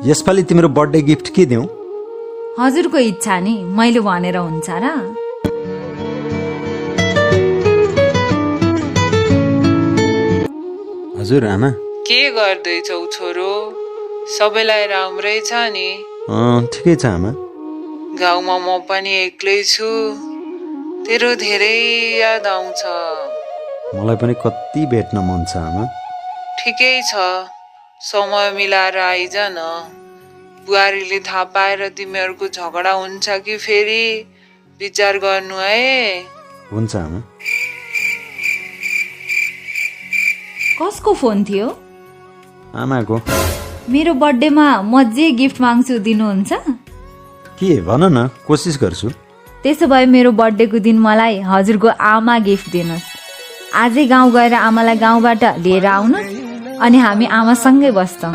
यसपालि तिम्रो birthday gift के दिउँ? हजुरको इच्छा नि, मैले भनेर हुन्छ र? हजुर आमा। के गर्दैछौ छोरो? सबैलाई राम्रै छ नि? ठिकै छ आमा। गाउँमा म पनि एक्लै छु, तेरो धेरै याद आउँछ। मलाई पनि कति भेट्न मन छ आमा। ठिकै छ, समय मिलाएर आइज न। बुहारीले थाहा पाएर तिमीहरूको झगडा हुन्छ कि फेरि विचार गर्नु है। हुन्छ आमा। कसको फोन थियो? आमाको। मेरो बर्थडेमा म जे गिफ्ट माग्छु दिनुहुन्छ? के भन न, कोसिस गर्छु। त्यसो भए मेरो बर्थडेको दिन मलाई हजुरको आमा गिफ्ट दिनुहोस्। आजै गाउँ गएर आमालाई गाउँबाट लिएर आउनुहोस् अनि हामी आमासँगै बस्छौँ।